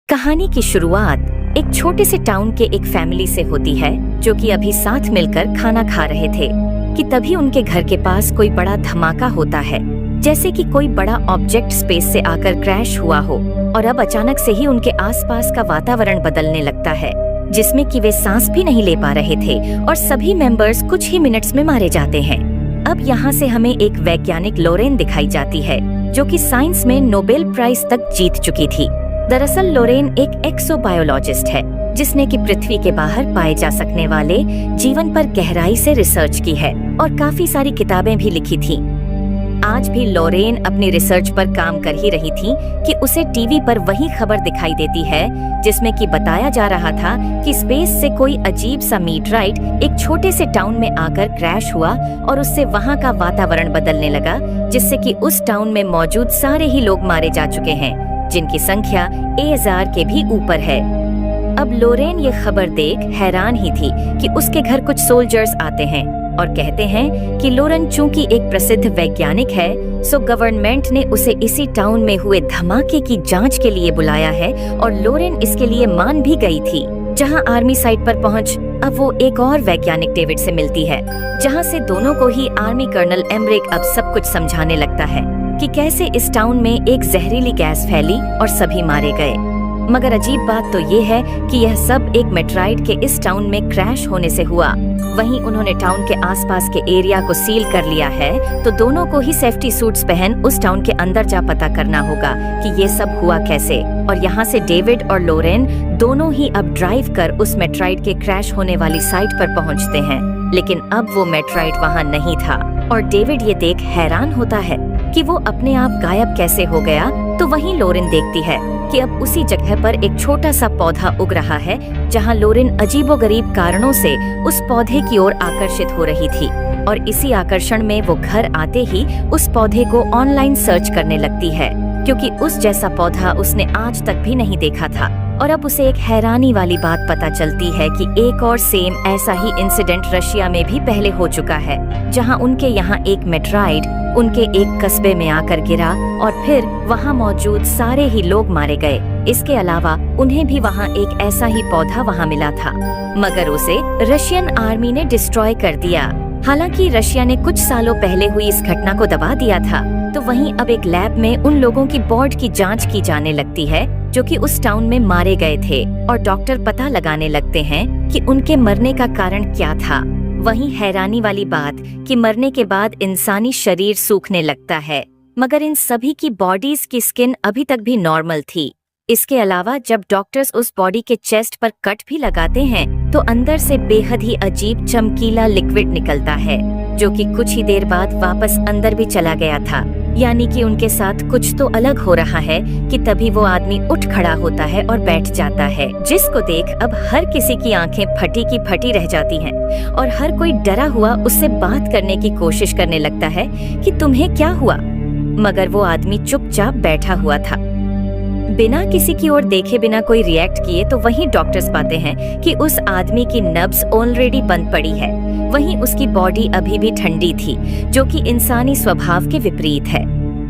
कहानी की शुरुआत एक छोटे से टाउन के एक फैमिली से होती है जो कि अभी साथ मिलकर खाना खा रहे थे कि तभी उनके घर के पास कोई बड़ा धमाका होता है, जैसे कि कोई बड़ा ऑब्जेक्ट स्पेस से आकर क्रैश हुआ हो। और अब अचानक से ही उनके आसपास का वातावरण बदलने लगता है, जिसमें कि वे सांस भी नहीं ले पा रहे थे और सभी मेंबर्स कुछ ही मिनट्स में मारे जाते हैं। अब यहाँ से हमें एक वैज्ञानिक लोरेन दिखाई जाती है जो कि साइंस में नोबेल प्राइज तक जीत चुकी थी। दरअसल लोरेन एक एक्सोबायोलॉजिस्ट है जिसने कि पृथ्वी के बाहर पाए जा सकने वाले जीवन पर गहराई से रिसर्च की है और काफी सारी किताबें भी लिखी थी। आज भी लोरेन अपनी रिसर्च पर काम कर ही रही थी कि उसे टीवी पर वही खबर दिखाई देती है जिसमें कि बताया जा रहा था कि स्पेस से कोई अजीब सा मीटराइट एक छोटे से टाउन में आकर क्रैश हुआ और उससे वहां का वातावरण बदलने लगा, जिससे कि उस टाउन में मौजूद सारे ही लोग मारे जा चुके हैं, जिनकी संख्या 1000 के भी ऊपर है। अब लोरेन ये खबर देख हैरान ही थी कि उसके घर कुछ सोल्जर्स आते हैं और कहते हैं कि लोरेन चूंकि एक प्रसिद्ध वैज्ञानिक है, सो गवर्नमेंट ने उसे इसी टाउन में हुए धमाके की जांच के लिए बुलाया है और लोरेन इसके लिए मान भी गई थी। जहां आर्मी साइट पर पहुंच अब वो एक और वैज्ञानिक डेविड से मिलती है, जहां से दोनों को ही आर्मी कर्नल एमरिक अब सब कुछ समझाने लगता है कि कैसे इस टाउन में एक जहरीली गैस फैली और सभी मारे गए। मगर अजीब बात तो ये है कि यह सब एक मेट्राइड के इस टाउन में क्रैश होने से हुआ। वहीं उन्होंने टाउन के आसपास के एरिया को सील कर लिया है, तो दोनों को ही सेफ्टी सूट्स पहन उस टाउन के अंदर जा पता करना होगा कि ये सब हुआ कैसे। और यहाँ से डेविड और लोरेन दोनों ही अब ड्राइव कर उस मेट्राइड के क्रैश होने वाली साइट पर पहुँचते हैं, लेकिन अब वो मेट्राइड वहाँ नहीं था और डेविड ये देख हैरान होता है कि वो अपने आप गायब कैसे हो गया। तो वहीं लोरेन देखती है कि अब उसी जगह पर एक छोटा सा पौधा उग रहा है, जहां लोरेन अजीबोगरीब कारणों से उस पौधे की ओर आकर्षित हो रही थी और इसी आकर्षण में वो घर आते ही उस पौधे को ऑनलाइन सर्च करने लगती है, क्योंकि उस जैसा पौधा उसने आज तक भी नहीं देखा था। और अब उसे एक हैरानी वाली बात पता चलती है कि एक और सेम ऐसा ही इंसिडेंट रशिया में भी पहले हो चुका है, जहां उनके यहाँ एक मेट्राइड उनके एक कस्बे में आकर गिरा और फिर वहां मौजूद सारे ही लोग मारे गए। इसके अलावा उन्हें भी वहां एक ऐसा ही पौधा वहां मिला था, मगर उसे रशियन आर्मी ने डिस्ट्रॉय कर दिया। हालांकि रशिया ने कुछ सालों पहले हुई इस घटना को दबा दिया था, तो वहीं अब एक लैब में उन लोगों की बॉडी की जांच की जाने लगती है जो कि उस टाउन में मारे गए थे और डॉक्टर पता लगाने लगते हैं कि उनके मरने का कारण क्या था। वहीं हैरानी वाली बात कि मरने के बाद इंसानी शरीर सूखने लगता है, मगर इन सभी की बॉडीज की स्किन अभी तक भी नॉर्मल थी। इसके अलावा जब डॉक्टर्स उस बॉडी के चेस्ट पर कट भी लगाते हैं तो अंदर से बेहद ही अजीब चमकीला लिक्विड निकलता है, जो कि कुछ ही देर बाद वापस अंदर भी चला गया था। यानी कि उनके साथ कुछ तो अलग हो रहा है कि तभी वो आदमी उठ खड़ा होता है और बैठ जाता है, जिसको देख अब हर किसी की आंखें फटी की फटी रह जाती हैं और हर कोई डरा हुआ उससे बात करने की कोशिश करने लगता है कि तुम्हें क्या हुआ, मगर वो आदमी चुपचाप बैठा हुआ था। बिना किसी की ओर देखे बिना कोई रिएक्ट किए तो वहीं डॉक्टर्स पाते हैं कि उस आदमी की नब्ज ऑलरेडी बंद पड़ी है। वहीं उसकी बॉडी अभी भी ठंडी थी, जो कि इंसानी स्वभाव के विपरीत है।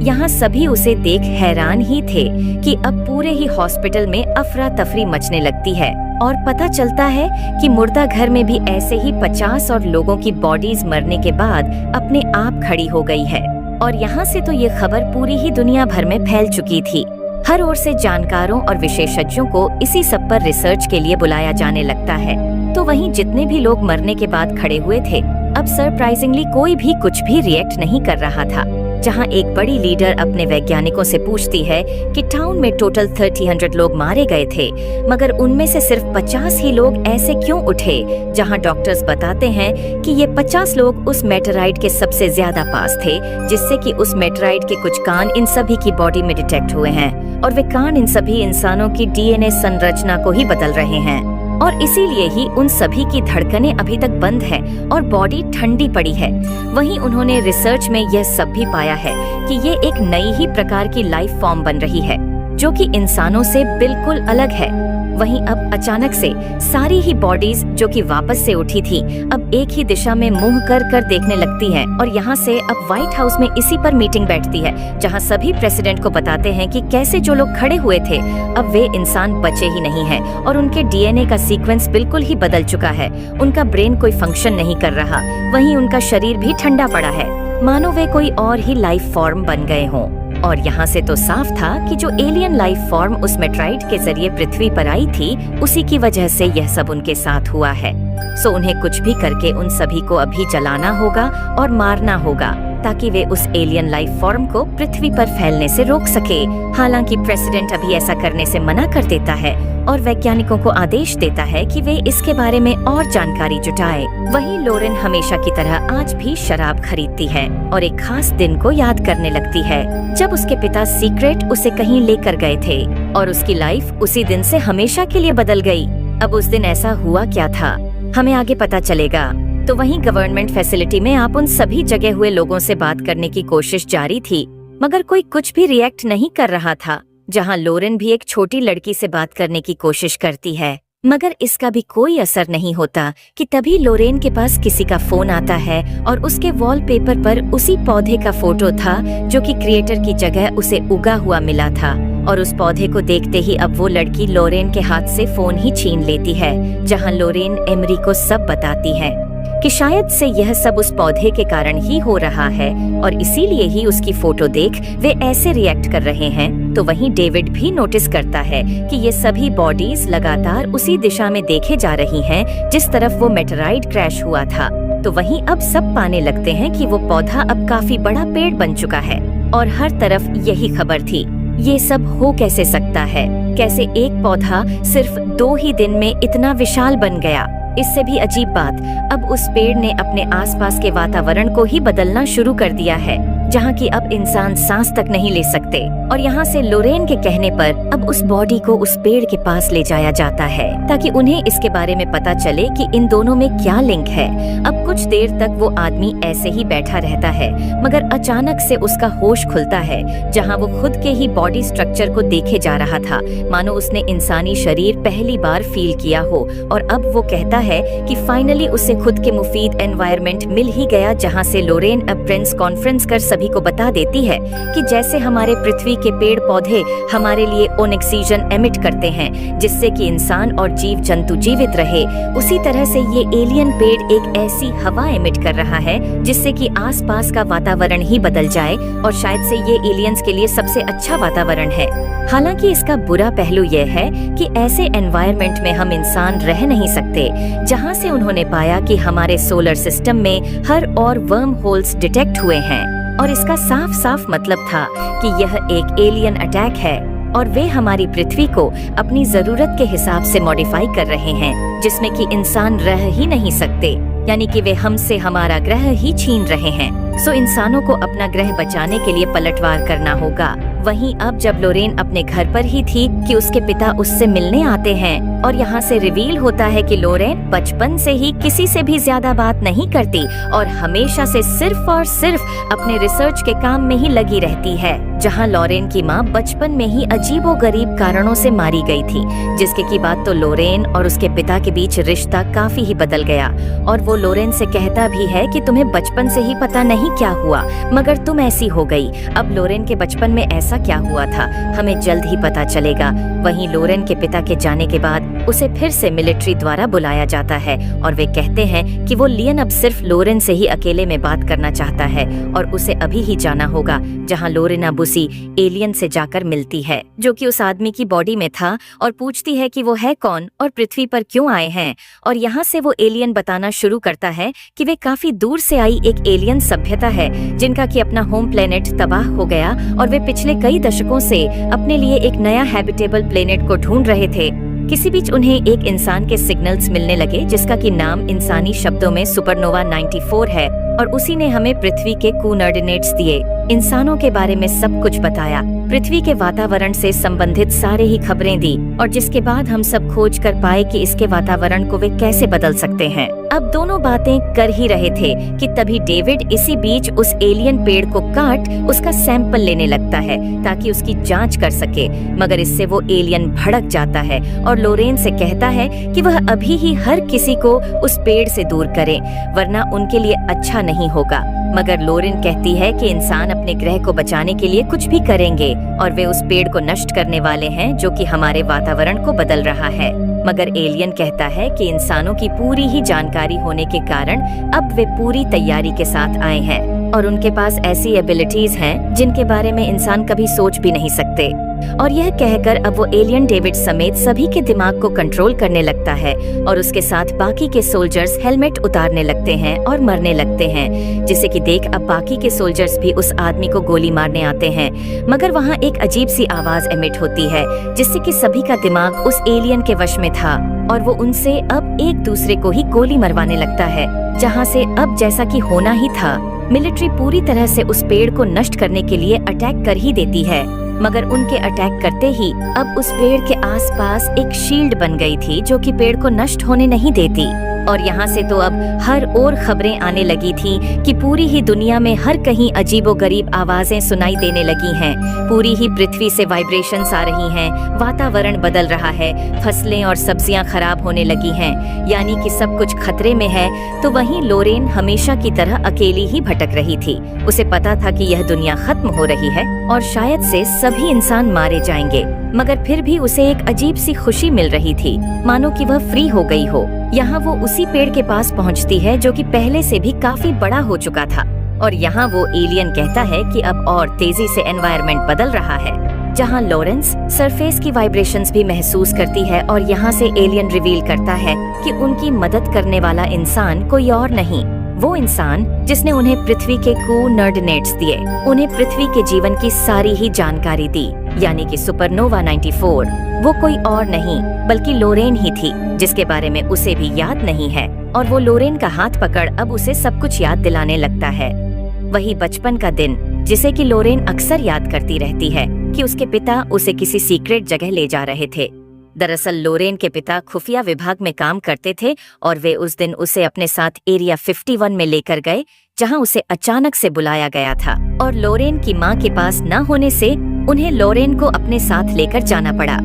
यहाँ सभी उसे देख हैरान ही थे कि अब पूरे ही हॉस्पिटल में अफरा तफरी मचने लगती है और पता चलता है कि मुर्दा घर में भी ऐसे ही 50 और लोगों की बॉडीज मरने के बाद अपने आप खड़ी हो गई है। और यहाँ से तो ये खबर पूरी ही दुनिया भर में फैल चुकी थी। हर ओर से जानकारों और विशेषज्ञों को इसी सब पर रिसर्च के लिए बुलाया जाने लगता है। तो वहीं जितने भी लोग मरने के बाद खड़े हुए थे, अब सरप्राइजिंगली कोई भी कुछ भी रिएक्ट नहीं कर रहा था। जहां एक बड़ी लीडर अपने वैज्ञानिकों से पूछती है कि टाउन में टोटल 300 लोग मारे गए थे, मगर उनमें से सिर्फ 50 ही लोग ऐसे क्यों उठे। जहां डॉक्टर्स बताते हैं कि ये 50 लोग उस मेटेराइड के सबसे ज्यादा पास थे, जिससे कि उस मेटेराइड के कुछ कान इन सभी की बॉडी में डिटेक्ट हुए हैं और वे कान इन सभी इंसानों की डीएनए संरचना को ही बदल रहे हैं और इसीलिए ही उन सभी की धड़कनें अभी तक बंद है और बॉडी ठंडी पड़ी है। वहीं उन्होंने रिसर्च में यह सब भी पाया है कि ये एक नई ही प्रकार की लाइफ फॉर्म बन रही है, जो कि इंसानों से बिल्कुल अलग है। वहीं अब अचानक से सारी ही बॉडीज जो कि वापस से उठी थी अब एक ही दिशा में मुंह कर कर देखने लगती हैं और यहाँ से अब व्हाइट हाउस में इसी पर मीटिंग बैठती है जहाँ सभी प्रेसिडेंट को बताते हैं कि कैसे जो लोग खड़े हुए थे अब वे इंसान बचे ही नहीं हैं और उनके डीएनए का सीक्वेंस बिल्कुल ही बदल चुका है। उनका ब्रेन कोई फंक्शन नहीं कर रहा, वहीं उनका शरीर भी ठंडा पड़ा है, मानो वे कोई और ही लाइफ फॉर्म बन गए हों। और यहाँ से तो साफ था कि जो एलियन लाइफ फॉर्म उस मेट्राइड के जरिए पृथ्वी पर आई थी उसी की वजह से यह सब उनके साथ हुआ है। सो उन्हें कुछ भी करके उन सभी को अभी जलाना होगा और मारना होगा ताकि वे उस एलियन लाइफ फॉर्म को पृथ्वी पर फैलने से रोक सके। हालांकि प्रेसिडेंट अभी ऐसा करने से मना कर देता है और वैज्ञानिकों को आदेश देता है कि वे इसके बारे में और जानकारी जुटाए। वहीं लोरेन हमेशा की तरह आज भी शराब खरीदती है और एक खास दिन को याद करने लगती है जब उसके पिता सीक्रेट उसे कहीं लेकर गए थे और उसकी लाइफ उसी दिन से हमेशा के लिए बदल गई। अब उस दिन ऐसा हुआ क्या था हमें आगे पता चलेगा। तो वहीं गवर्नमेंट फैसिलिटी में आप उन सभी जगे हुए लोगों से बात करने की कोशिश जारी थी मगर कोई कुछ भी रिएक्ट नहीं कर रहा था। जहां लोरेन भी एक छोटी लड़की से बात करने की कोशिश करती है मगर इसका भी कोई असर नहीं होता कि तभी लोरेन के पास किसी का फोन आता है और उसके वॉलपेपर पर उसी पौधे का फोटो था जो कि क्रिएटर की जगह उसे उगा हुआ मिला था। और उस पौधे को देखते ही अब वो लड़की लोरेन के हाथ से फोन ही छीन लेती है जहां लोरेन एमरी को सब बताती है कि शायद से यह सब उस पौधे के कारण ही हो रहा है और इसीलिए ही उसकी फोटो देख वे ऐसे रिएक्ट कर रहे हैं। तो वहीं डेविड भी नोटिस करता है कि ये सभी बॉडीज लगातार उसी दिशा में देखे जा रही हैं जिस तरफ वो मेटेराइड क्रैश हुआ था। तो वहीं अब सब पाने लगते हैं कि वो पौधा अब काफी बड़ा पेड़ बन चुका है और हर तरफ यही खबर थी। ये सब हो कैसे सकता है, कैसे एक पौधा सिर्फ 2 ही दिन में इतना विशाल बन गया। इससे भी अजीब बात, अब उस पेड़ ने अपने आसपास के वातावरण को ही बदलना शुरू कर दिया है जहाँ की अब इंसान सांस तक नहीं ले सकते। और यहाँ से लोरेन के कहने पर अब उस बॉडी को उस पेड़ के पास ले जाया जाता है ताकि उन्हें इसके बारे में पता चले कि इन दोनों में क्या लिंक है। अब कुछ देर तक वो आदमी ऐसे ही बैठा रहता है मगर अचानक से उसका होश खुलता है जहाँ वो खुद के ही बॉडी स्ट्रक्चर को देखे जा रहा था, मानो उसने इंसानी शरीर पहली बार फील किया हो। और अब वो कहता है कि फाइनली उसे खुद के मुफीद एनवायरनमेंट मिल ही गया जहाँ से लोरेन अब प्रेस कॉन्फ्रेंस कर सभी को बता देती है कि जैसे हमारे पृथ्वी के पेड़ पौधे हमारे लिए ऑक्सीजन एमिट करते हैं जिससे कि इंसान और जीव जंतु जीवित रहे, उसी तरह से ये एलियन पेड़ एक ऐसी हवा एमिट कर रहा है जिससे कि आसपास का वातावरण ही बदल जाए और शायद से ये एलियंस के लिए सबसे अच्छा वातावरण है। हालांकि इसका बुरा पहलू यह है कि ऐसे एनवायरनमेंट में हम इंसान रह नहीं सकते जहां से उन्होंने पाया कि हमारे सोलर सिस्टम में हर और वर्म होल्स डिटेक्ट हुए हैं। और इसका साफ साफ मतलब था कि यह एक एलियन अटैक है और वे हमारी पृथ्वी को अपनी जरूरत के हिसाब से मॉडिफाई कर रहे हैं जिसमें कि इंसान रह ही नहीं सकते, यानी कि वे हमसे हमारा ग्रह ही छीन रहे हैं। सो इंसानों को अपना ग्रह बचाने के लिए पलटवार करना होगा। वहीं अब जब लोरेन अपने घर पर ही थी कि उसके पिता उससे मिलने आते हैं और यहाँ से रिवील होता है कि लोरेन बचपन से ही किसी से भी ज्यादा बात नहीं करती और हमेशा से सिर्फ और सिर्फ अपने रिसर्च के काम में ही लगी रहती है। जहाँ लोरेन की माँ बचपन में ही अजीबोगरीब कारणों से मारी गई थी, जिसके की बात तो लोरेन और उसके पिता के बीच रिश्ता काफी ही बदल गया। और वो लोरेन से कहता भी है कि तुम्हें बचपन से ही पता नहीं क्या हुआ मगर तुम ऐसी हो गई। अब लोरेन के बचपन में ऐसा क्या हुआ था हमें जल्द ही पता चलेगा। वहीं लोरेन के पिता के जाने के बाद उसे फिर से मिलिट्री द्वारा बुलाया जाता है और वे कहते हैं कि वो लियन अब सिर्फ लोरेन से ही अकेले में बात करना चाहता है और उसे अभी ही जाना होगा, जहां लोरेना बुसी एलियन से जाकर मिलती है जो कि उस आदमी की बॉडी में था और पूछती है कि वो है कौन और पृथ्वी पर क्यों आए हैं। और यहाँ से वो एलियन बताना शुरू करता है कि वे काफी दूर से आई एक एलियन सभ्यता है जिनका कि अपना होम प्लेनेट तबाह हो गया और वे पिछले कई दशकों से अपने लिए एक नया हैबिटेबल प्लेनेट को ढूंढ रहे थे। किसी बीच उन्हें एक इंसान के सिग्नल्स मिलने लगे जिसका कि नाम इंसानी शब्दों में सुपरनोवा 94 है और उसी ने हमें पृथ्वी के कोऑर्डिनेट्स दिए। इंसानों के बारे में सब कुछ बताया, पृथ्वी के वातावरण से संबंधित सारे ही खबरें दी, और जिसके बाद हम सब खोज कर पाए कि इसके वातावरण को वे कैसे बदल सकते हैं। अब दोनों बातें कर ही रहे थे कि तभी डेविड इसी बीच उस एलियन पेड़ को काट उसका सैंपल लेने लगता है ताकि उसकी जांच कर सके, मगर इससे वो एलियन भड़क जाता है और लोरेन से कहता है कि वह अभी ही हर किसी को उस पेड़ से दूर करे, वरना उनके लिए अच्छा नहीं होगा। मगर लोरेन कहती है कि इंसान अपने ग्रह को बचाने के लिए कुछ भी करेंगे और वे उस पेड़ को नष्ट करने वाले हैं जो कि हमारे वातावरण को बदल रहा है। मगर एलियन कहता है कि इंसानों की पूरी ही जानकारी होने के कारण अब वे पूरी तैयारी के साथ आए हैं और उनके पास ऐसी एबिलिटीज हैं जिनके बारे में इंसान कभी सोच भी नहीं सकते। और यह कहकर अब वो एलियन डेविड समेत सभी के दिमाग को कंट्रोल करने लगता है और उसके साथ बाकी के सोल्जर्स हेलमेट उतारने लगते हैं और मरने लगते हैं, जिसे कि देख अब बाकी के सोल्जर्स भी उस आदमी को गोली मारने आते हैं। मगर वहाँ एक अजीब सी आवाज एमिट होती है जिससे कि सभी का दिमाग उस एलियन के वश में था और वो उनसे अब एक दूसरे को ही गोली मरवाने लगता है, जहाँ से अब जैसा कि होना ही था, मिलिट्री पूरी तरह से उस पेड़ को नष्ट करने के लिए अटैक कर ही देती है। मगर उनके अटैक करते ही अब उस पेड़ के आसपास एक शील्ड बन गई थी जो कि पेड़ को नष्ट होने नहीं देती। और यहाँ से तो अब हर ओर खबरें आने लगी थी कि पूरी ही दुनिया में हर कहीं अजीबोगरीब आवाजें सुनाई देने लगी हैं, पूरी ही पृथ्वी से वाइब्रेशंस आ रही हैं, वातावरण बदल रहा है, फसलें और सब्जियां खराब होने लगी हैं, यानी कि सब कुछ खतरे में है। तो वहीं लोरेन हमेशा की तरह अकेली ही भटक रही थी। उसे पता था कि यह दुनिया खत्म हो रही है और शायद से सभी इंसान मारे जाएंगे, मगर फिर भी उसे एक अजीब सी खुशी मिल रही थी, मानो कि वह फ्री हो गई हो। यहाँ वो उसी पेड़ के पास पहुँचती है जो कि पहले से भी काफी बड़ा हो चुका था, और यहाँ वो एलियन कहता है कि अब और तेजी से एनवायरनमेंट बदल रहा है, जहाँ लॉरेंस सरफेस की वाइब्रेशंस भी महसूस करती है। और यहाँ से एलियन रिवील करता है कि उनकी मदद करने वाला इंसान कोई और नहीं, वो इंसान जिसने उन्हें पृथ्वी के कोऑर्डिनेट्स दिए, उन्हें पृथ्वी के जीवन की सारी ही जानकारी दी, यानी कि सुपरनोवा 94 वो कोई और नहीं बल्कि लोरेन ही थी, जिसके बारे में उसे भी याद नहीं है। और वो लोरेन का हाथ पकड़ अब उसे सब कुछ याद दिलाने लगता है, वही बचपन का दिन जिसे कि लोरेन अक्सर याद करती रहती है कि उसके पिता उसे किसी सीक्रेट जगह ले जा रहे थे। दरअसल लोरेन के पिता खुफिया विभाग में काम करते थे और वे उस दिन उसे अपने साथ एरिया 51 में लेकर गए, जहां उसे अचानक से बुलाया गया था। और लोरेन की मां के पास न होने से उन्हें लोरेन को अपने साथ लेकर जाना पड़ा।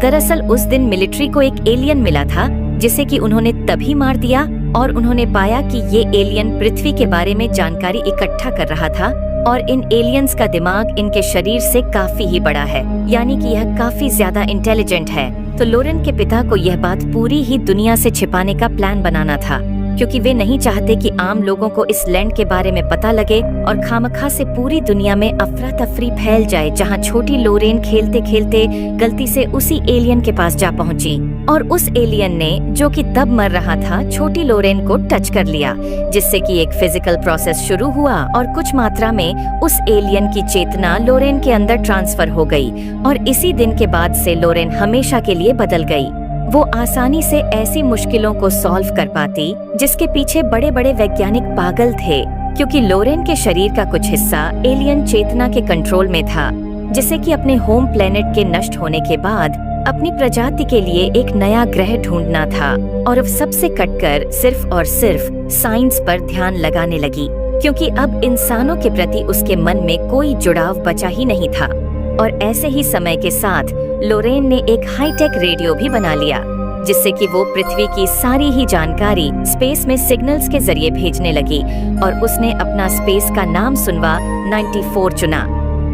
दरअसल उस दिन मिलिट्री को एक एलियन मिला था जिसे कि उन्होंने तभी मार दिया, और उन्होंने पाया कि ये एलियन पृथ्वी के बारे में जानकारी इकट्ठा कर रहा था और इन एलियंस का दिमाग इनके शरीर से काफी ही बड़ा है, यानी कि यह काफी ज्यादा इंटेलिजेंट है। तो लोरेन के पिता को यह बात पूरी ही दुनिया से छिपाने का प्लान बनाना था, क्योंकि वे नहीं चाहते कि आम लोगों को इस लैंड के बारे में पता लगे और खामखा से पूरी दुनिया में अफरा तफरी फैल जाए, जहां छोटी लोरेन खेलते खेलते गलती से उसी एलियन के पास जा पहुंची और उस एलियन ने, जो कि तब मर रहा था, छोटी लोरेन को टच कर लिया, जिससे कि एक फिजिकल प्रोसेस शुरू हुआ और कुछ मात्रा में उस एलियन की चेतना लोरेन के अंदर ट्रांसफर हो गई। और इसी दिन के बाद से लोरेन हमेशा के लिए बदल गई। वो आसानी से ऐसी मुश्किलों को सॉल्व कर पाती जिसके पीछे बड़े बड़े वैज्ञानिक पागल थे, क्योंकि लोरेन के शरीर का कुछ हिस्सा एलियन चेतना के कंट्रोल में था, जिसे कि अपने होम प्लेनेट के नष्ट होने के बाद अपनी प्रजाति के लिए एक नया ग्रह ढूंढना था। और अब सबसे कटकर सिर्फ और सिर्फ साइंस पर ध्यान लगाने लगी, क्योंकि अब इंसानों के प्रति उसके मन में कोई जुड़ाव बचा ही नहीं था। और ऐसे ही समय के साथ लोरेन ने एक हाईटेक रेडियो भी बना लिया, जिससे कि वो पृथ्वी की सारी ही जानकारी स्पेस में सिग्नल्स के जरिए भेजने लगी, और उसने अपना स्पेस का नाम सुनवा 94 चुना।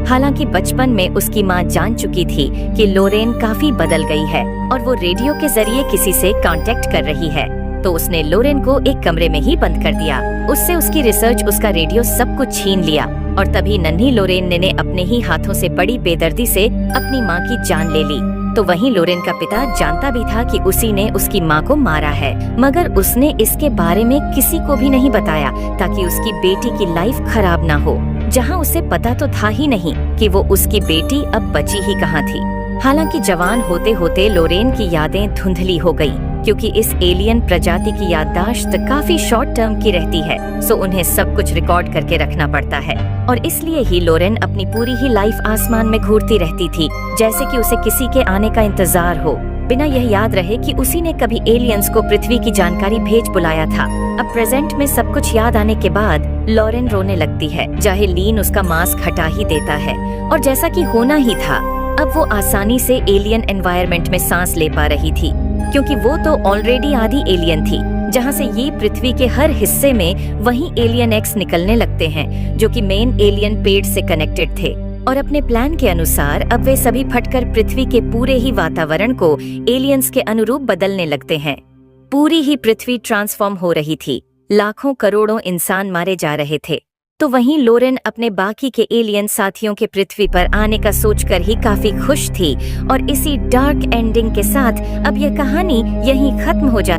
हालांकि बचपन में उसकी माँ जान चुकी थी कि लोरेन काफी बदल गई है और वो रेडियो के जरिए किसी से कांटेक्ट कर रही है, तो उसने लोरेन को एक कमरे में ही बंद कर दिया, उससे उसकी रिसर्च, उसका रेडियो सब कुछ छीन लिया। और तभी नन्ही लोरेन ने अपने ही हाथों से बड़ी बेदर्दी से अपनी माँ की जान ले ली। तो वहीं लोरेन का पिता जानता भी था कि उसी ने उसकी माँ को मारा है, मगर उसने इसके बारे में किसी को भी नहीं बताया ताकि उसकी बेटी की लाइफ खराब ना हो, जहाँ उसे पता तो था ही नहीं कि वो उसकी बेटी अब बची ही कहाँ थी। हालांकि जवान होते होते लोरेन की यादें धुंधली हो गई क्योंकि इस एलियन प्रजाति की याददाश्त काफी शॉर्ट टर्म की रहती है, सो उन्हें सब कुछ रिकॉर्ड करके रखना पड़ता है। और इसलिए ही लोरेन अपनी पूरी ही लाइफ आसमान में घूरती रहती थी, जैसे कि उसे किसी के आने का इंतजार हो, बिना यह याद रहे कि उसी ने कभी एलियंस को पृथ्वी की जानकारी भेज बुलाया था। अब प्रेजेंट में सब कुछ याद आने के बाद लॉरेन रोने लगती है, चाहे लीन उसका मास्क हटा ही देता है। और जैसा कि होना ही था, अब वो आसानी से एलियन एनवायरनमेंट में सांस ले पा रही थी, क्योंकि वो तो ऑलरेडी आधी एलियन थी, जहाँ से ये पृथ्वी के हर हिस्से में वही एलियन एक्स निकलने लगते हैं, जो कि मेन एलियन पेड़ से कनेक्टेड थे। और अपने प्लान के अनुसार अब वे सभी फटकर पृथ्वी के पूरे ही वातावरण को एलियंस के अनुरूप बदलने लगते हैं। पूरी ही पृथ्वी ट्रांसफॉर्म हो रही थी, लाखों करोड़ों इंसान मारे जा रहे थे। तो वहीं लोरेन अपने बाकी के एलियन साथियों के पृथ्वी पर आने का सोचकर ही काफी खुश थी। और इसी डार्क एंडिंग के साथ अब यह कहानी यहीं खत्म हो जाती